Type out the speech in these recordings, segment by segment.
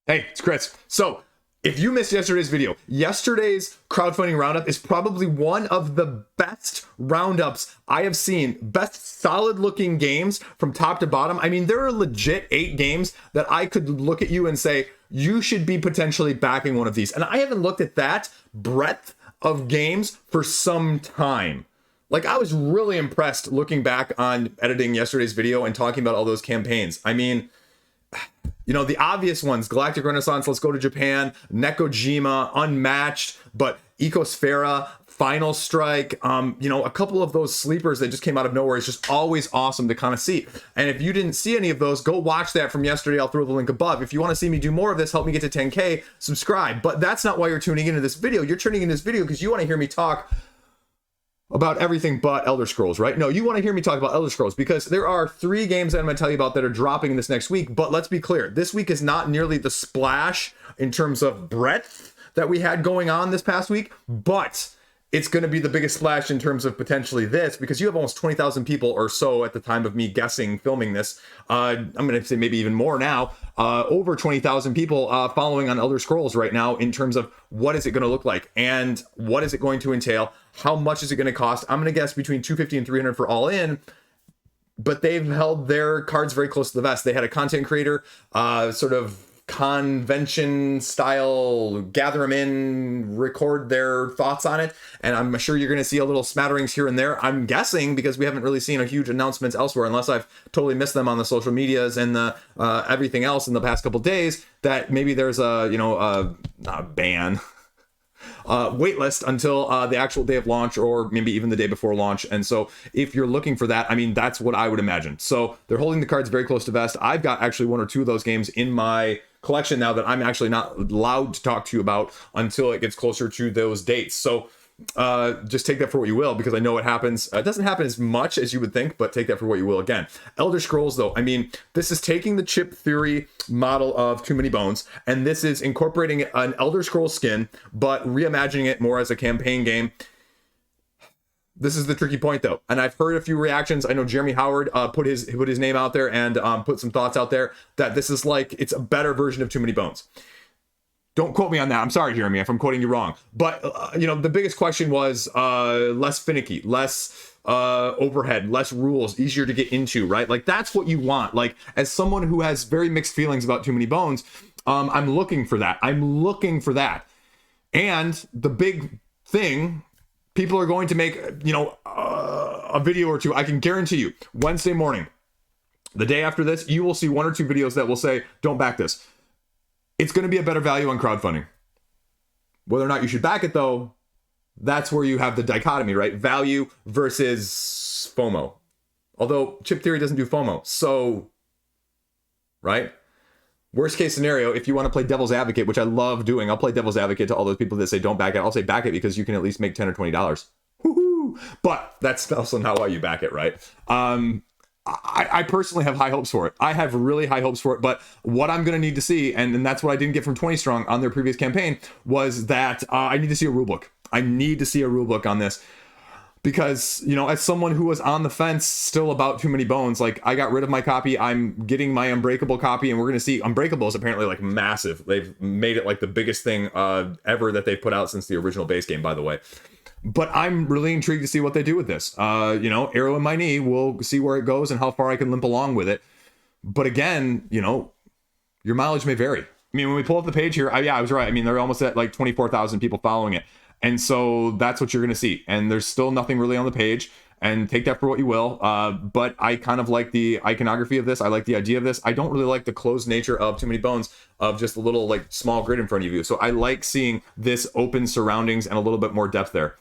Hey, it's Chris. So, if you missed yesterday's video, yesterday's crowdfunding roundup is probably one of the best roundups I have seen. Best solid looking games from top to bottom. I mean, there are legit 8 games that I could look at you and say, you should be potentially backing one of these. And I haven't looked at that breadth of games for some time. Like, I was really impressed looking back on editing yesterday's video and talking about all those campaigns. I mean, you know, the obvious ones, Galactic Renaissance, Let's Go to Japan, Nekojima, Unmatched, but Ecosphera, Final Strike, you know, a couple of those sleepers that just came out of nowhere is just always awesome to kind of see. And if you didn't see any of those, go watch that from yesterday. I'll throw the link above. If you want to see me do more of this, help me get to 10K, subscribe. But that's not why you're tuning into this video. You're tuning in this video because you want to hear me talk about everything but Elder Scrolls, right? No, you want to hear me talk about Elder Scrolls because there are 3 games that I'm going to tell you about that are dropping this next week. But let's be clear, this week is not nearly the splash in terms of breadth that we had going on this past week, but it's going to be the biggest splash in terms of potentially this because you have almost 20,000 people or so at the time of me guessing, filming this. I'm going to say maybe even more now, over 20,000 people following on Elder Scrolls right now in terms of what is it going to look like and what is it going to entail? How much is it going to cost? I'm going to guess between $250 and $300 for all in, but they've held their cards very close to the vest. They had a content creator sort of convention style, gather them in, record their thoughts on it, and I'm sure you're going to see a little smatterings here and there. I'm guessing because we haven't really seen a huge announcements elsewhere, unless I've totally missed them on the social medias and the everything else in the past couple days, that maybe there's a, you know, not a ban, waitlist until the actual day of launch, or maybe even the day before launch. And so if you're looking for that, I mean, that's what I would imagine. So they're holding the cards very close to vest. I've got actually 1 or 2 of those games in my collection now that I'm actually not allowed to talk to you about until it gets closer to those dates. So just take that for what you will, because I know it happens. It doesn't happen as much as you would think, but take that for what you will. Again, Elder Scrolls, though, I mean, this is taking the chip theory model of Too Many Bones, and this is incorporating an Elder Scrolls skin, but reimagining it more as a campaign game. This is the tricky point, though, and I've heard a few reactions. I know Jeremy Howard put his name out there and put some thoughts out there that this is like, it's a better version of Too Many Bones. Don't quote me on that. I'm sorry, Jeremy, if I'm quoting you wrong. But, you know, the biggest question was less finicky, less overhead, less rules, easier to get into, right? Like, that's what you want. Like, as someone who has very mixed feelings about Too Many Bones, I'm looking for that. I'm looking for that. And the big thing, people are going to make, you know, a video or 2. I can guarantee you, Wednesday morning, the day after this, you will see 1 or 2 videos that will say, don't back this. It's going to be a better value on crowdfunding. Whether or not you should back it, though, that's where you have the dichotomy, right? Value versus FOMO. Although chip theory doesn't do FOMO. So, right? Worst case scenario, if you want to play devil's advocate, which I love doing, I'll play devil's advocate to all those people that say don't back it. I'll say back it because you can at least make $10 or $20. Woohoo! But that's also not why you back it, right? I personally have high hopes for it. I have really high hopes for it. But what I'm going to need to see, and that's what I didn't get from 20 Strong on their previous campaign, was that I need to see a rulebook. I need to see a rulebook on this. Because, you know, as someone who was on the fence still about Too Many Bones, like, I got rid of my copy. I'm getting my Unbreakable copy, and we're going to see Unbreakable is apparently like massive. They've made it like the biggest thing ever that they've put out since the original base game, by the way. But I'm really intrigued to see what they do with this. You know, arrow in my knee, we'll see where it goes and how far I can limp along with it. But again, you know, your mileage may vary. I mean, when we pull up the page here, yeah, I was right. I mean, they're almost at like 24,000 people following it. And so that's what you're going to see. And there's still nothing really on the page. And take that for what you will. But I kind of like the iconography of this. I like the idea of this. I don't really like the closed nature of Too Many Bones, of just a little like small grid in front of you. So I like seeing this open surroundings and a little bit more depth there.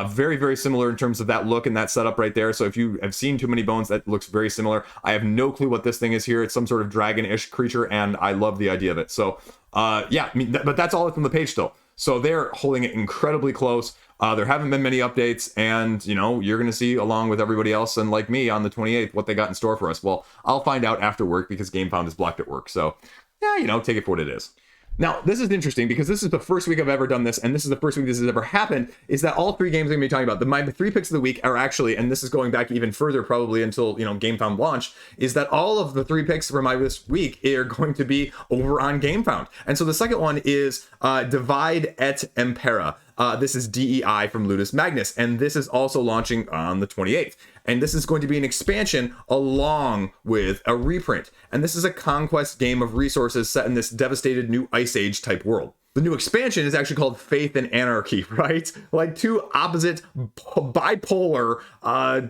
Very, very similar in terms of that look and that setup right there. So if you have seen Too Many Bones, that looks very similar. I have no clue what this thing is here. It's some sort of dragon-ish creature, and I love the idea of it. So yeah, I mean, but that's all from the page still. So they're holding it incredibly close. There haven't been many updates, and, you know, you're going to see, along with everybody else and like me on the 28th, what they got in store for us. Well, I'll find out after work because GameFound is blocked at work. So, yeah, you know, take it for what it is. Now, this is interesting because this is the first week I've ever done this, and this is the first week this has ever happened, is that all three games I'm going to be talking about, my 3 picks of the week are actually, and this is going back even further probably until, GameFound launch, is that all of the 3 picks for my this week are going to be over on GameFound. And so the second one is Divide et Impera. This is D.E.I from Ludus Magnus, and this is also launching on the 28th. And this is going to be an expansion along with a reprint. And this is a conquest game of resources set in this devastated new Ice Age type world. The new expansion is actually called Faith and Anarchy, right? Like two opposite bipolar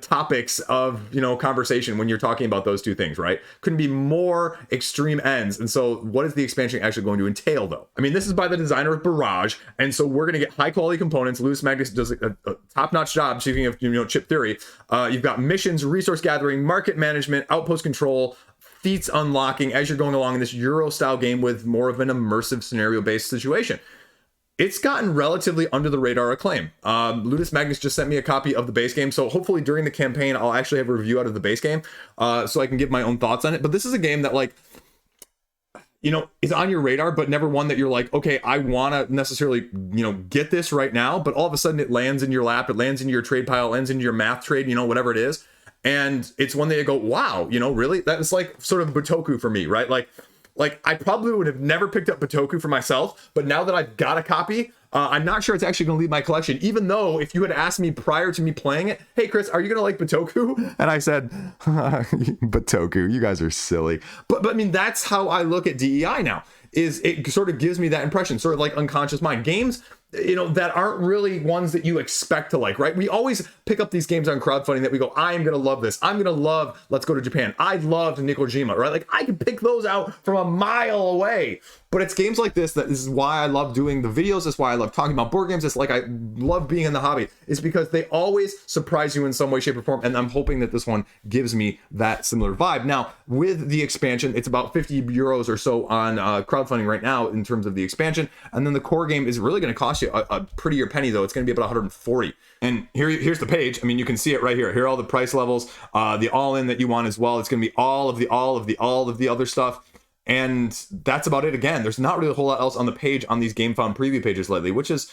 topics of, conversation when you're talking about those two things, right? Couldn't be more extreme ends. And so what is the expansion actually going to entail, though? I mean, this is by the designer of Barrage. And so we're going to get high quality components. Ludus Magnus does a top-notch job, speaking of, chip theory. You've got missions, resource gathering, market management, outpost control, feats unlocking as you're going along in this Euro style game with more of an immersive scenario based situation. It's gotten relatively under the radar acclaim. Ludus Magnus just sent me a copy of the base game, so hopefully during the campaign I'll actually have a review out of the base game so I can give my own thoughts on it. But this is a game that is on your radar, but never one that you're like, okay, I want to necessarily, get this right now. But all of a sudden it lands in your lap, it lands into your trade pile, it lands into your math trade, whatever it is. And it's one that you go, wow, really? That's like sort of Butoku for me, right? Like I probably would have never picked up Butoku for myself, but now that I've got a copy, I'm not sure it's actually going to leave my collection, even though if you had asked me prior to me playing it, hey, Chris, are you going to like Butoku? And I said, Butoku, you guys are silly. But I mean, that's how I look at DEI now, is it sort of gives me that impression, sort of like unconscious mind. Games, that aren't really ones that you expect to like, right? We always pick up these games on crowdfunding that we go, I am going to love this. I'm going to love Let's Go to Japan. I loved Nikojima, right? Like I can pick those out from a mile away. But it's games like this is why I love doing the videos. That's why I love talking about board games. It's like I love being in the hobby. It's because they always surprise you in some way, shape, or form. And I'm hoping that this one gives me that similar vibe. Now, with the expansion, it's about 50 euros or so on crowdfunding right now in terms of the expansion. And then the core game is really going to cost you a prettier penny, though. It's going to be about 140. And here's the page. I mean, you can see it right here. Here are all the price levels, the all-in that you want as well. It's going to be all of the other stuff. And that's about it. Again, there's not really a whole lot else on the page on these GameFound preview pages lately, which is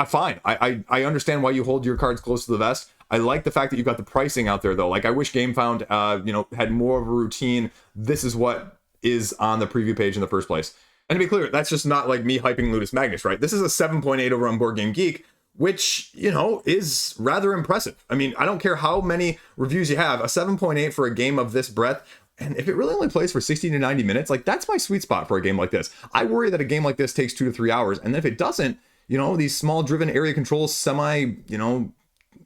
fine. I understand why you hold your cards close to the vest. I like the fact that you got the pricing out there, though. Like, I wish GameFound, had more of a routine. This is what is on the preview page in the first place. And to be clear, that's just not like me hyping Ludus Magnus, right? This is a 7.8 over on Board Game Geek, which, is rather impressive. I mean, I don't care how many reviews you have, a 7.8 for a game of this breadth. And if it really only plays for 60 to 90 minutes, like that's my sweet spot for a game like this. I worry that a game like this takes 2 to 3 hours. And then if it doesn't, these small driven area control semi,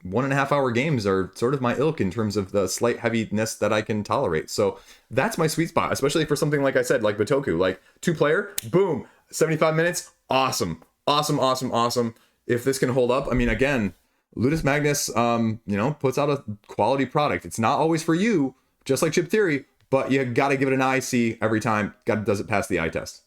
1.5 hour games are sort of my ilk in terms of the slight heaviness that I can tolerate. So that's my sweet spot, especially for something like I said, like Butoku, like 2-player, boom, 75 minutes. Awesome. If this can hold up, I mean, again, Ludus Magnus, puts out a quality product. It's not always for you, just like Chip Theory, but you got to give it an IC every time. Does it pass the eye test?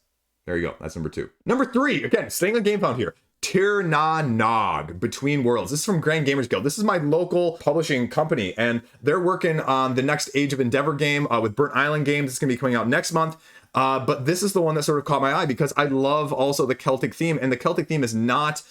There you go. That's number 2. Number 3, again, staying on GameFound here. Tir Na Nog, Between Worlds. This is from Grand Gamers Guild. This is my local publishing company, and they're working on the next Age of Endeavor game with Burnt Island Games. It's going to be coming out next month. But this is the one that sort of caught my eye because I love also the Celtic theme, and the Celtic theme is not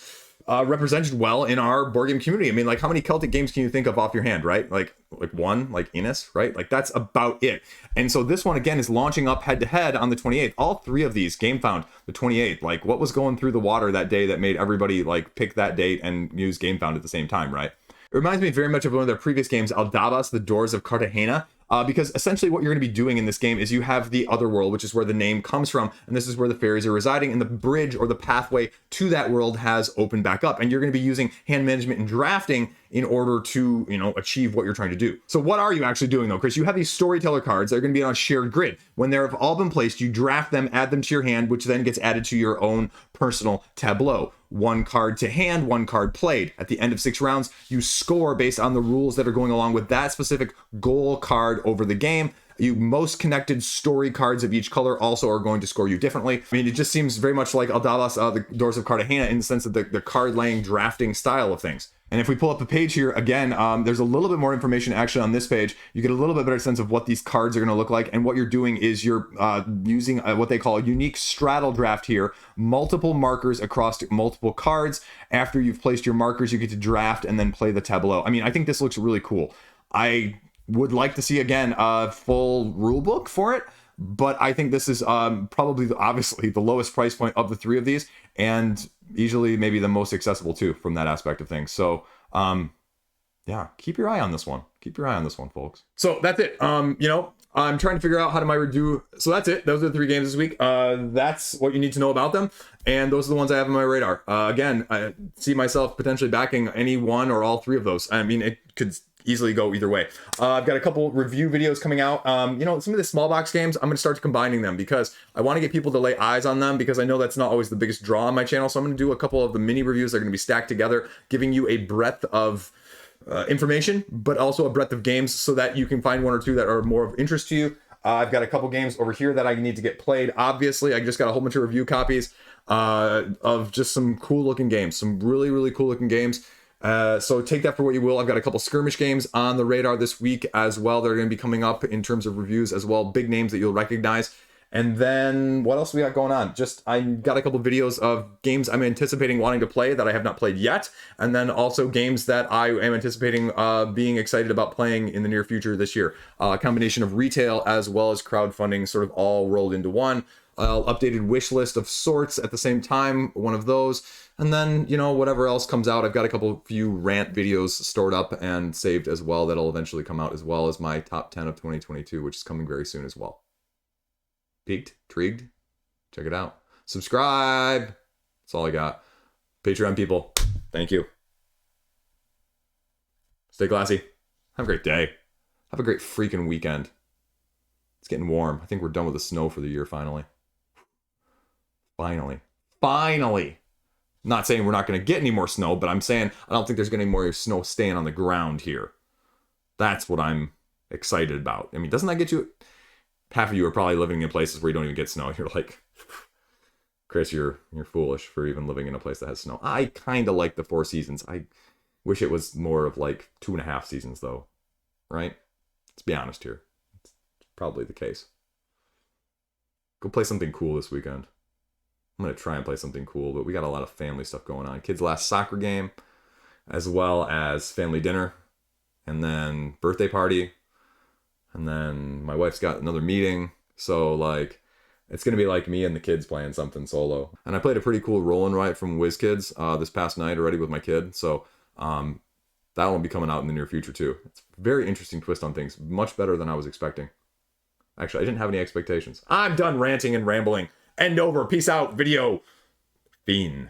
represented well in our board game community. I mean, like, how many Celtic games can you think of off your hand, right? Like one, like Innis, right? Like, that's about it. And so this one, again, is launching up head to head on the 28th. All 3 of these, GameFound, the 28th. Like, what was going through the water that day that made everybody, like, pick that date and use GameFound at the same time, right? It reminds me very much of one of their previous games, Aldabas, The Doors of Cartagena. Because essentially what you're going to be doing in this game is you have the other world, which is where the name comes from, and this is where the fairies are residing, and the bridge or the pathway to that world has opened back up, and you're going to be using hand management and drafting in order to, achieve what you're trying to do. So what are you actually doing, though, Chris? You have these storyteller cards that are going to be on a shared grid. When they've all been placed, you draft them, add them to your hand, which then gets added to your own personal tableau. 1 card to hand, 1 card played. At the end of 6 rounds, you score based on the rules that are going along with that specific goal card over the game. You most connected story cards of each color also are going to score you differently. I mean, it just seems very much like Aldabas, the Doors of Cartagena, in the sense of the card laying drafting style of things. And if we pull up the page here again, there's a little bit more information actually on this page. You get a little bit better sense of what these cards are going to look like. And what you're doing is you're using what they call a unique straddle draft here, multiple markers across multiple cards. After you've placed your markers, you get to draft and then play the tableau. I mean, I think this looks really cool. I would like to see, again, a full rule book for it. But I think this is probably, obviously, the lowest price point of the three of these, and easily maybe the most accessible too from that aspect of things. So yeah, keep your eye on this one. Keep your eye on this one, folks. So that's it. You know, I'm trying to figure out how to do. So that's it. Those are the 3 games this week. That's what you need to know about them. And those are the ones I have on my radar. Again, I see myself potentially backing any one or all 3 of those. I mean, it could easily go either way. I've got a couple review videos coming out. You know, some of the small box games, I'm going to start combining them because I want to get people to lay eyes on them, because I know that's not always the biggest draw on my channel. So I'm going to do a couple of the mini reviews that are going to be stacked together, giving you a breadth of information, but also a breadth of games so that you can find 1 or 2 that are more of interest to you. I've got a couple games over here that I need to get played. Obviously, I just got a whole bunch of review copies of just some cool looking games, some really, really cool looking games. So take that for what you will. I've got a couple skirmish games on the radar this week as well. They're going to be coming up in terms of reviews as well. Big names that you'll recognize. And then what else we got going on? I got a couple videos of games I'm anticipating wanting to play that I have not played yet. And then also games that I am anticipating being excited about playing in the near future this year. A combination of retail as well as crowdfunding, sort of all rolled into one. Updated wish list of sorts at the same time, one of those. And then, you know, whatever else comes out, I've got a few rant videos stored up and saved as well that'll eventually come out, as well as my top 10 of 2022, which is coming very soon as well. Peaked? Intrigued? Check it out. Subscribe. That's all I got. Patreon people, thank you. Stay classy. Have a great day. Have a great freaking weekend. It's getting warm. I think we're done with the snow for the year finally. Finally. Not saying we're not going to get any more snow, but I'm saying I don't think there's going to be more snow staying on the ground here. That's what I'm excited about. I mean, doesn't that get you... Half of you are probably living in places where you don't even get snow. You're like, Chris, you're foolish for even living in a place that has snow. I kind of like the 4 seasons. I wish it was more of like 2.5 seasons though, right? Let's be honest here. It's probably the case. Go play something cool this weekend. I'm going to try and play something cool, but we got a lot of family stuff going on. Kids' last soccer game, as well as family dinner, and then birthday party. And then my wife's got another meeting. So, like, it's going to be like me and the kids playing something solo. And I played a pretty cool roll and write from WizKids this past night already with my kid. So, that won't be coming out in the near future, too. It's a very interesting twist on things. Much better than I was expecting. Actually, I didn't have any expectations. I'm done ranting and rambling. End over. Peace out. Video. Fiend.